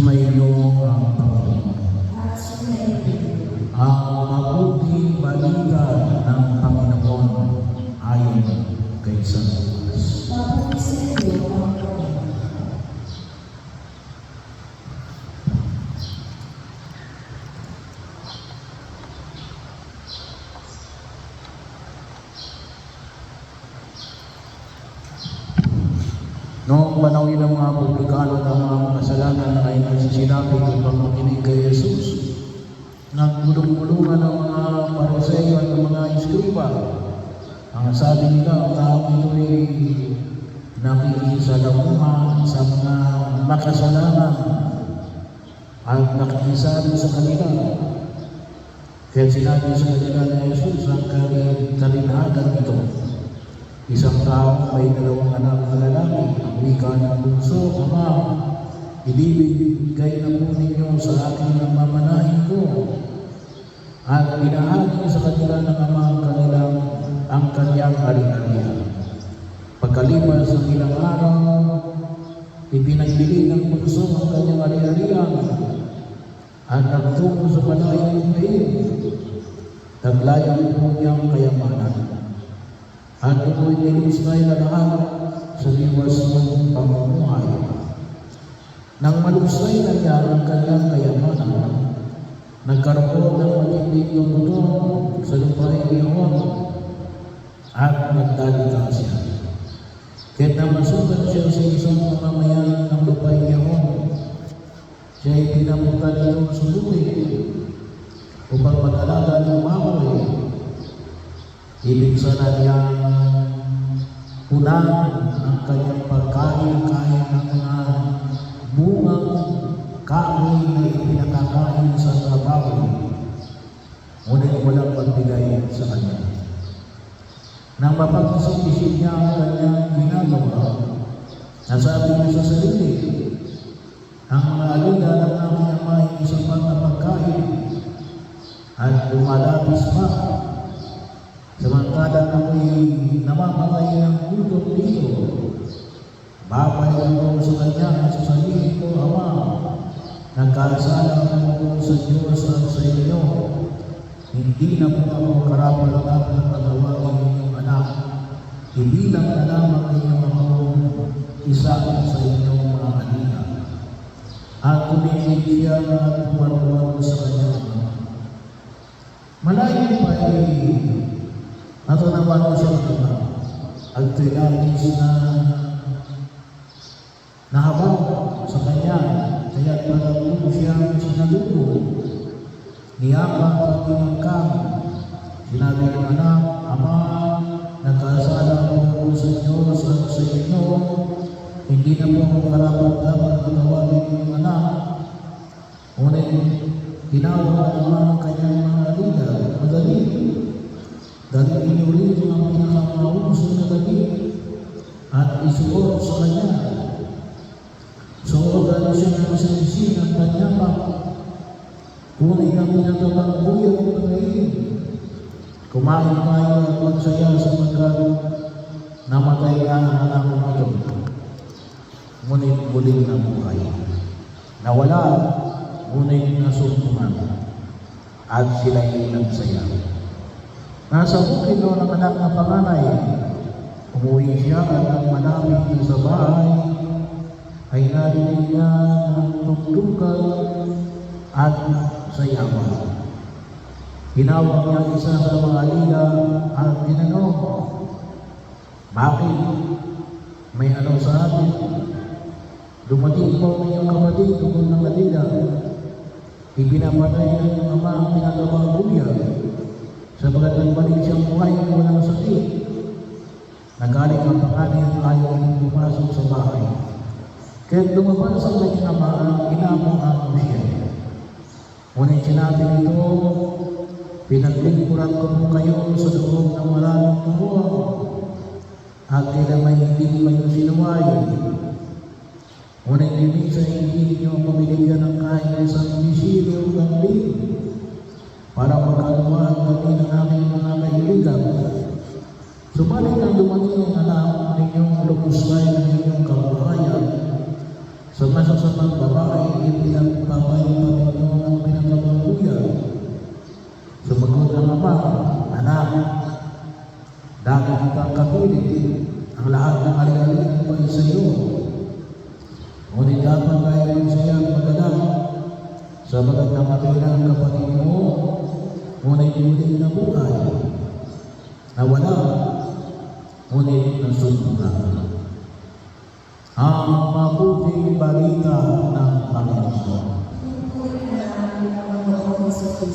Sumainyo ang Panginoon. Ang mabuting balita ng Panginoon ayon kay San Lucas. Noong panahon ng mga publikano ng mga kasalanan ay nagsisinabi upang makinig kay Jesus, nagmulong-mulungan ng mga Pariseo at ng mga Iskriba. Ang sabi nila, ang tao ito'y nakikisalamuhan sa mga makasalanan at nakikisabi sa kanila. Kaya sinabi sa kanila ni Jesus ang kalinhagan ito. Isang tao may dalawang anak na lalaki, ang wika ng bunso, Ama, ibibigay na po ninyo sa akin ang mamanahin ko. At binahagi sa kanila ng ama ang kanyang ari-arian. Pagkalipas ng ilang araw, ipinagbili ng bunso ang kanyang ari-arian at nagtungo sa palayang lupain. Taglayan po niyang kayamanan. At ito'y nilusay na lahat sa liwas ng pamumuhay. Nang malusay na niya ang kanyang kayamanan, nagkaroon ng matinding lungkot sa lupain niyon at nagdalita siya. Kahit namasukan siya sa isang mamamayan ng lupain niyon, siya'y pinapunta nito sa lupain upang mag-alaga ng mamoy. Ibig sana niya punan ang kanyang pagkain kahit ng mga bungang kahoy na ipinakakain sa trabaho. Ngunit walang pagbigay sa kanya. Nang mapag-isip-isip niya ang kanyang ginagawa, nasabi niya sa sarili, ang mga alula ng aming ama ay sapat na pagkain at lumalabis pa. Samantalang ako'y namamatay ng gutom dito. Babalik ako sa kanya sa sarili ko, Ama, nagkasala ako sa Diyos at sa inyo. Hindi na po ako karapat-dapat na pagawagin inyong anak. Ibilang na lamang ninyo ako isa sa inyong mga kanina. At tumingin siya at pumanuwag sa kanyang ama. Malayo pa natanawan ko siya ng iba at tinapis na nahabaw sa kanya, kaya pala po siyang sinalubo. Niyakap at tinangkang, sinabi ng anak, Ama, nagkasala ako sa Diyos at sa inyo, hindi na po ako karapat-dapat na tawagin ng anak. Ngunit tinawag naman ang kanyang mga alula, madali. Dahil inulit ang pinakamausok na gabi at isuot sa kanya. Suotan siya ng sisi ng kanyapa. Kunin ang pinagabang buyan ng pagkain. Kumain tayo at magsaya sapagkat namatay na ang anak ko ito. Ngunit muling nabuhay. Nawala, ngunit nasumpungan. At sila'y nagsaya. Nasa bukid doon ang anak na panganay. Umuwi siya at ang malapit sa bahay ay narinig niya ng tugtugan at sayawan. Tinawag niya isa sa mga alila at tinanong, bakit? May ano sa atin? Dumating po ang iyong kapatid tungkol ng alila. Ipinapatay ng ama ang pinagawang buyan. Sabagat nagbalik siyang buhay at walang sakit. Nagaling ang panganay at ayaw niyang pumasok sa bahay. Kaya lumabas ang kanyang ama, inamong-amo siya. Ngunit sinabi nito, pinaglingkuran ko po kayo sa loob ng maraming turuan at kailan may hindi kayo sinuway. Ngunit ibig sa hindi niyo pamiligyan ng kain sa bisilo ng linggo para magkaluwaan kami ng aming mga kaibigan. Subalit ang dumating ang anak ninyong lubusay ng inyong kabuhayan sa masasamang babae, ipinagpapayong Panginoon ang pinakababuyan. Sumagot ang ama, anak, dahil kitang kapilit, ang lahat ng ari-arian pa sa iyo. Ngunit dapat tayo siyang maganap, sabagat namatay na ang kapatid mo, ngunit hindi na buhay, nawala, ngunit nasunog na. Ang mabuting balita ng Panginoon.